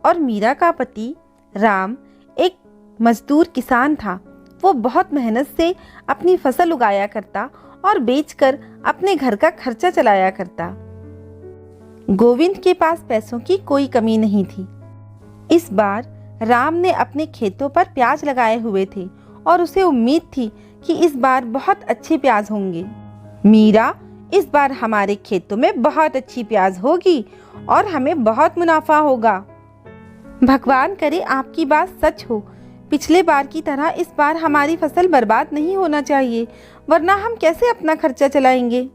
और मीरा का पति राम एक मजदूर किसान था। वो बहुत मेहनत से अपनी फसल उगाया करता और बेचकर अपने घर का खर्चा चलाया करता। गोविंद के पास पैसों की कोई कमी नहीं थी। इस बार राम ने अपने खेतों पर प्याज लगाए हुए थे और उसे उम्मीद थी कि इस बार बहुत अच्छे प्याज होंगे। मीरा, इस बार हमारे खेतों में बहुत अच्छी प्याज होगी और हमें बहुत मुनाफा होगा। भगवान करे आपकी बात सच हो। पिछले बार की तरह इस बार हमारी फसल बर्बाद नहीं होना चाहिए, वरना हम कैसे अपना खर्चा चलाएंगे।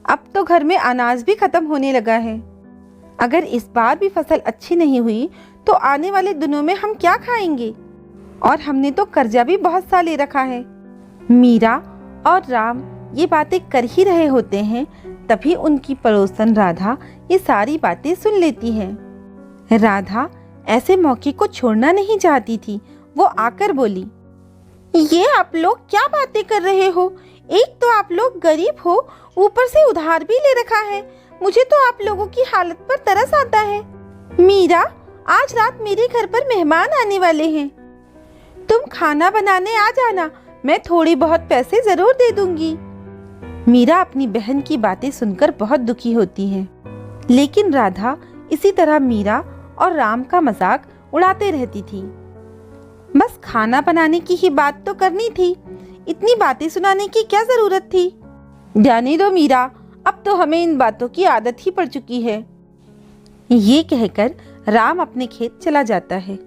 अब तो घर में अनाज भी खत्म होने लगा है। अगर इस बार भी फसल अच्छी नहीं हुई तो आने वाले दिनों में हम क्या खाएंगे? और हमने तो कर्जा भी बहुत सा ले रखा है। मीरा और राम ये बातें कर ही रहे होते हैं, तभी उनकी पड़ोसन राधा ये सारी बातें सुन लेती है। राधा ऐसे मौके को छोड़ना नहीं चाहती थी। वो आकर बोली, ये आप लोग क्या बातें कर रहे हो? एक तो आप लोग गरीब हो, ऊपर से उधार भी ले रखा है। मुझे तो आप लोगों की हालत पर तरस आता है। मीरा, आज रात मेरे घर पर मेहमान आने वाले हैं। तुम खाना बनाने आ जाना, मैं थोड़ी बहुत पैसे जरूर दे दूंगी। मीरा अपनी बहन की बातें सुनकर बहुत दुखी होती है, लेकिन राधा इसी तरह मीरा और राम का मजाक उड़ाते रहती थी। बस खाना बनाने की ही बात तो करनी थी, इतनी बातें सुनाने की क्या जरूरत थी? जाने दो मीरा, अब तो हमें इन बातों की आदत ही पड़ चुकी है। ये कहकर राम अपने खेत चला जाता है।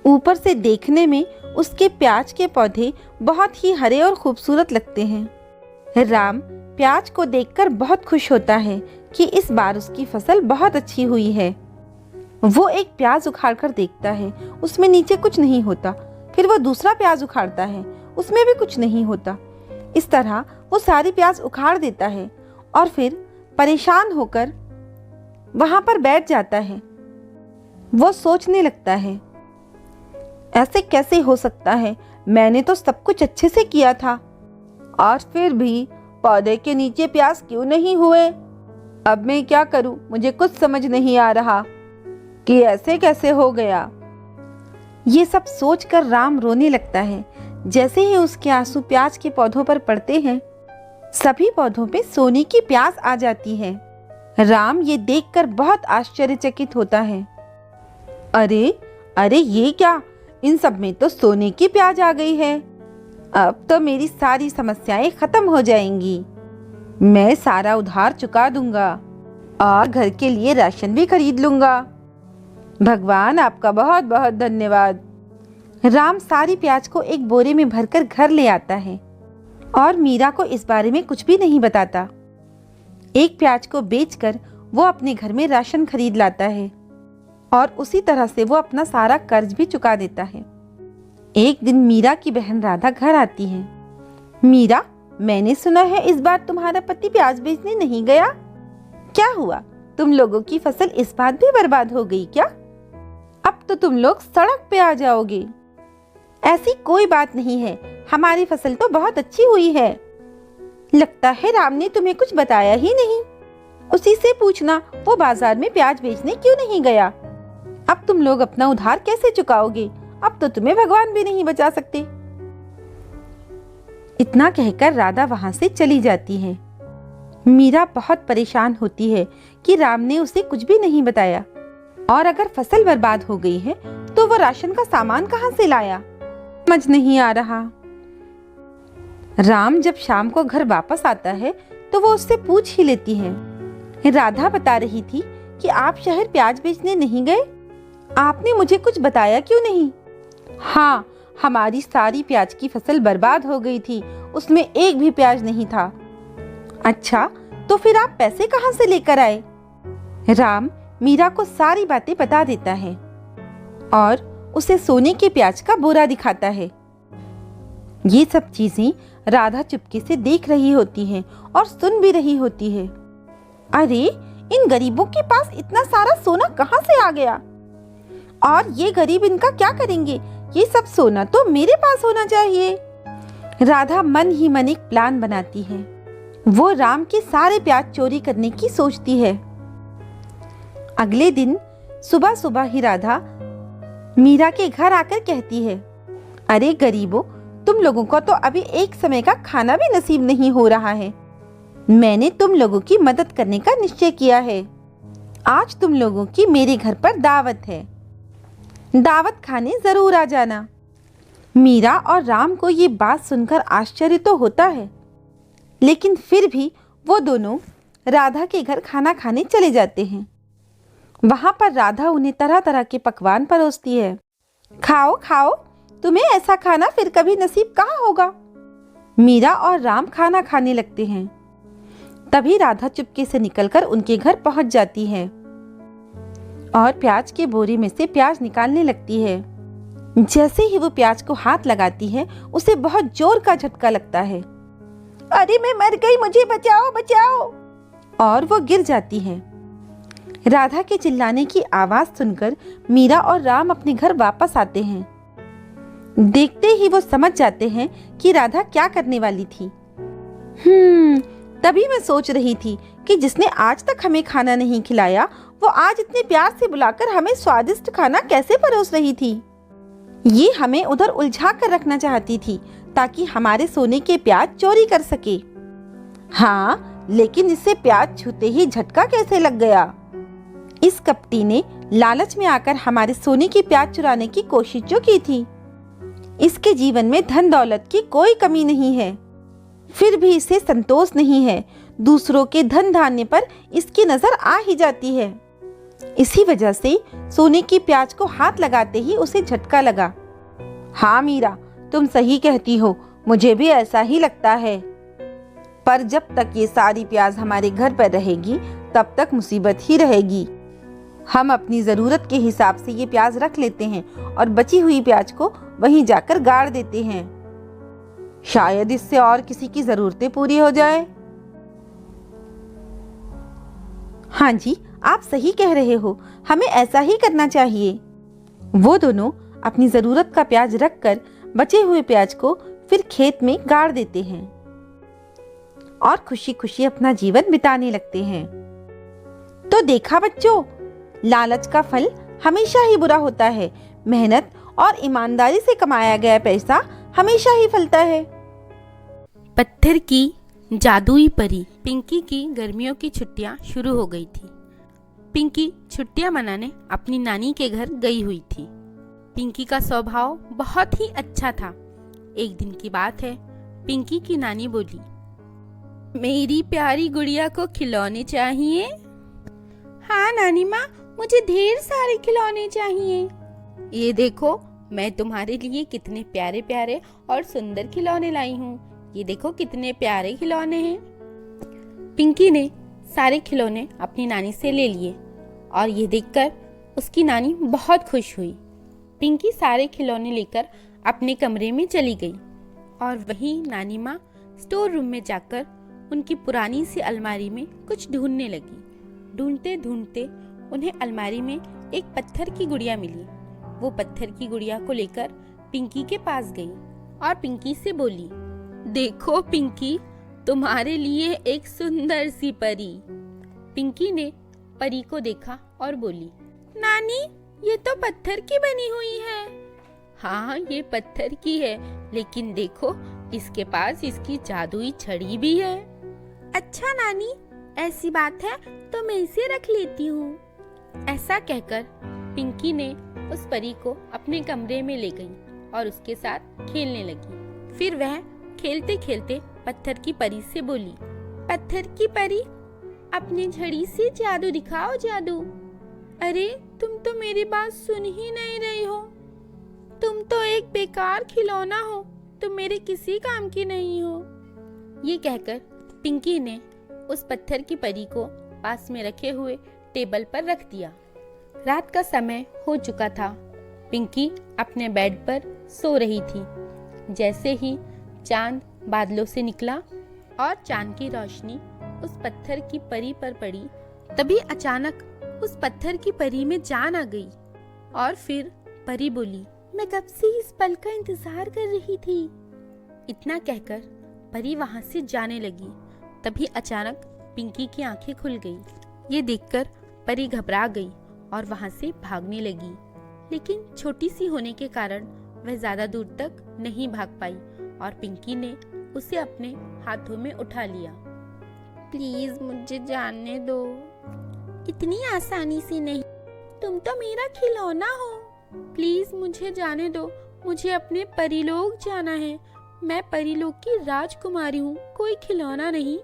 ऊपर से देखने में उसके प्याज के पौधे बहुत ही हरे और खूबसूरत लगते हैं। राम प्याज को देखकर बहुत खुश होता है कि इस बार उसकी फसल बहुत अच्छी हुई है। वो एक प्याज उखाड़कर देखता है, उसमें नीचे कुछ नहीं होता। फिर वो दूसरा प्याज उखाड़ता है, उसमें भी कुछ नहीं होता। इस तरह वो सारी प्याज उखाड़ देता है और फिर परेशान होकर वहां पर बैठ जाता है। वो सोचने लगता है, ऐसे कैसे हो सकता है? मैंने तो सब कुछ अच्छे से किया था और फिर भी पौधे के नीचे प्याज क्यों नहीं हुए? अब मैं क्या करूं? मुझे कुछ समझ नहीं आ रहा कि ऐसे कैसे हो गया। ये सब सोचकर राम रोने लगता है। जैसे ही उसके आंसू प्याज के पौधों पर पड़ते हैं, सभी पौधों पे सोने की प्याज आ जाती है। राम ये देखकर बहुत आश्चर्यचकित होता है। अरे अरे, ये क्या? इन सब में तो सोने की प्याज आ गई है। अब तो मेरी सारी समस्याएं खत्म हो जाएंगी। मैं सारा उधार चुका दूंगा और घर के लिए राशन भी खरीद लूंगा। भगवान, आपका बहुत बहुत धन्यवाद। राम सारी प्याज को एक बोरे में भरकर घर ले आता है और मीरा को इस बारे में कुछ भी नहीं बताता। एक प्याज को बेचकर वो अपने घर में राशन खरीद लाता है और उसी तरह से वो अपना सारा कर्ज भी चुका देता है। एक दिन मीरा की बहन राधा घर आती है। मीरा, मैंने सुना है इस बार तुम्हारा पति प्याज बेचने नहीं गया। क्या हुआ? तुम लोगों की फसल इस बार भी बर्बाद हो गई क्या? अब तो तुम लोग सड़क पे आ जाओगे। ऐसी कोई बात नहीं है, हमारी फसल तो बहुत अच्छी हुई है। लगता है राम ने तुम्हें कुछ बताया ही नहीं। उसी से पूछना, वो बाजार में प्याज बेचने क्यों नहीं गया। अब तुम लोग अपना उधार कैसे चुकाओगे? अब तो तुम्हें भगवान भी नहीं बचा सकते। इतना कहकर राधा वहां से चली जाती है। मीरा बहुत परेशान होती है कि राम ने उसे कुछ भी नहीं बताया, और अगर फसल बर्बाद हो गई है तो वो राशन का सामान कहां से लाया, समझ नहीं आ रहा। राम जब शाम को घर वापस आता है तो वो उससे पूछ ही लेती है। राधा बता रही थी कि आप शहर प्याज बेचने नहीं गए, आपने मुझे कुछ बताया क्यों नहीं? हाँ, हमारी सारी प्याज की फसल बर्बाद हो गई थी, उसमें एक भी प्याज नहीं था। अच्छा, तो फिर आप पैसे कहां से लेकर आए? राम मीरा को सारी बातें बता देता है और उसे सोने के प्याज का बोरा दिखाता है। ये सब चीजें राधा चुपके से देख रही होती है और सुन भी रही होती है। अरे, इन गरीबों के पास इतना सारा सोना कहां से आ गया? और ये गरीब इनका क्या करेंगे? ये सब सोना तो मेरे पास होना चाहिए। राधा मन ही मन एक प्लान बनाती है। वो राम के सारे प्याज चोरी करने की सोचती है। अगले दिन सुबह सुबह ही राधा मीरा के घर आकर कहती है, अरे गरीबों, तुम लोगों को तो अभी एक समय का खाना भी नसीब नहीं हो रहा है। मैंने तुम लोगों की मदद करने का निश्चय किया है। आज तुम लोगों की मेरे घर पर दावत है, दावत खाने जरूर आ जाना। मीरा और राम को ये बात सुनकर आश्चर्य तो होता है, लेकिन फिर भी वो दोनों राधा के घर खाना खाने चले जाते हैं। वहां पर राधा उन्हें तरह तरह के पकवान परोसती है। खाओ खाओ, तुम्हें ऐसा खाना फिर कभी नसीब कहाँ होगा। मीरा और राम खाना खाने लगते हैं। तभी राधा चुपके से निकलकर उनके घर पहुंच जाती है और प्याज के बोरी में से प्याज निकालने लगती है। जैसे ही वो प्याज को हाथ लगाती है, उसे बहुत जोर का झटका लगता है। अरे मैं मर गई, मुझे बचाओ बचाओ, और वो गिर जाती है। राधा के चिल्लाने की आवाज सुनकर मीरा और राम अपने घर वापस आते हैं। देखते ही वो समझ जाते हैं कि राधा क्या करने वाली थी। तभी मैं सोच रही थी कि जिसने आज तक हमें खाना नहीं खिलाया, वो आज इतने प्यार से बुलाकर हमें स्वादिष्ट खाना कैसे परोस रही थी। ये हमें उधर उलझा कर रखना चाहती थी ताकि हमारे सोने के प्याज चोरी कर सके। हाँ, लेकिन इससे प्याज छूते ही झटका कैसे लग गया। इस कपटी ने लालच में आकर हमारे सोने के प्याज चुराने की कोशिश जो की थी। इसके जीवन में धन दौलत की कोई कमी नहीं है, फिर भी इसे संतोष नहीं है। दूसरों के धन धान्य पर इसकी नजर आ ही जाती है। इसी वजह से सोने की प्याज को हाथ लगाते ही उसे झटका लगा। हाँ मीरा, तुम सही कहती हो, मुझे भी ऐसा ही लगता है। पर जब तक ये सारी प्याज हमारे घर पर रहेगी, तब तक मुसीबत ही रहेगी। हम अपनी जरूरत के हिसाब से ये प्याज रख लेते हैं और बची हुई प्याज को वहीं जाकर गाड़ देते हैं। शायद इससे और किसी की जरूरतें पूरी हो जाए। हाँ जी, आप सही कह रहे हो, हमें ऐसा ही करना चाहिए। वो दोनों अपनी जरूरत का प्याज रखकर बचे हुए प्याज को फिर खेत में गाड़ देते हैं और खुशी खुशी अपना जीवन बिताने लगते हैं। तो देखा बच्चों, लालच का फल हमेशा ही बुरा होता है। मेहनत और ईमानदारी से कमाया गया पैसा हमेशा ही फलता है। पत्थर की जादुई परी। पिंकी की गर्मियों की छुट्टियां शुरू हो गई थी। पिंकी छुट्टियां मनाने अपनी नानी के घर गई हुई थी। पिंकी का स्वभाव बहुत ही अच्छा था। एक दिन की बात है, पिंकी की नानी बोली, मेरी प्यारी गुड़िया को खिलौने चाहिए। हाँ नानी माँ, मुझे ढेर सारे खिलौने चाहिए। ये देखो, मैं तुम्हारे लिए कितने प्यारे प्यारे और सुंदर खिलौने लाई हूँ। ये देखो कितने प्यारे खिलौने हैं। पिंकी ने सारे खिलौने अपनी नानी से ले लिए और ये देखकर उसकी नानी बहुत खुश हुई। पिंकी सारे खिलौने लेकर अपने कमरे में चली गई और वहीं नानी माँ स्टोर रूम में जाकर उनकी पुरानी सी अलमारी में कुछ ढूंढने लगी। ढूंढते ढूंढते उन्हें अलमारी में एक पत्थर की गुड़िया मिली। वो पत्थर की गुड़िया को लेकर पिंकी के पास गई और पिंकी से बोली, देखो पिंकी, तुम्हारे लिए एक सुंदर सी परी। पिंकी ने परी को देखा और बोली, नानी, ये तो पत्थर की बनी हुई है। हाँ, ये पत्थर की है, लेकिन देखो इसके पास इसकी जादुई छड़ी भी है। अच्छा नानी, ऐसी बात है तो मैं इसे रख लेती हूँ। ऐसा कहकर पिंकी ने उस परी को अपने कमरे में ले गई और उसके साथ खेलने लगी। फिर वह खेलते खेलते पत्थर की परी से बोली, पत्थर की परी, अपनी झड़ी से जादू दिखाओ जादू। अरे तुम तो मेरी बात सुन ही नहीं रही हो। तुम तो एक बेकार खिलौना हो, तुम मेरे किसी काम की नहीं हो। ये कहकर पिंकी ने उस पत्थर की परी को पास में रखे हुए टेबल पर रख दिया। रात का समय हो चुका था। पिंकी अपने बेड पर सो रही थी। जैसे ही चांद बादलों से निकला और चांद की रोशनी उस पत्थर की परी पर पड़ी, तभी अचानक उस पत्थर की परी में जान आ गई और फिर परी बोली, मैं कब से इस पल का इंतजार कर रही थी। इतना कहकर परी वहां से जाने लगी। तभी अचानक पिंकी की आंखें खुल गई। ये देखकर परी घबरा गई और वहां से भागने लगी। लेकिन छोटी सी होने के कारण वह ज्यादा दूर तक नहीं भाग पाई और पिंकी ने उसे अपने हाथों में उठा लिया। प्लीज मुझे जाने दो। इतनी आसानी से नहीं, तुम तो मेरा खिलौना हो। प्लीज मुझे जाने दो, मुझे अपने परीलोक जाना है। मैं परीलोक की राजकुमारी हूँ, कोई खिलौना नहीं।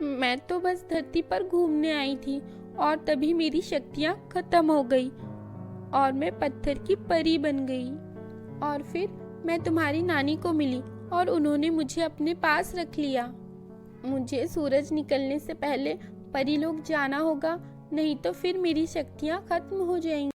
मैं तो बस धरती पर घूमने आई थी और तभी मेरी शक्तियाँ खत्म हो गई और मैं पत्थर की परी बन गई। और फिर मैं तुम्हारी नानी को मिली और उन्होंने मुझे अपने पास रख लिया। मुझे सूरज निकलने से पहले परीलोक जाना होगा, नहीं तो फिर मेरी शक्तियाँ खत्म हो जाएंगी।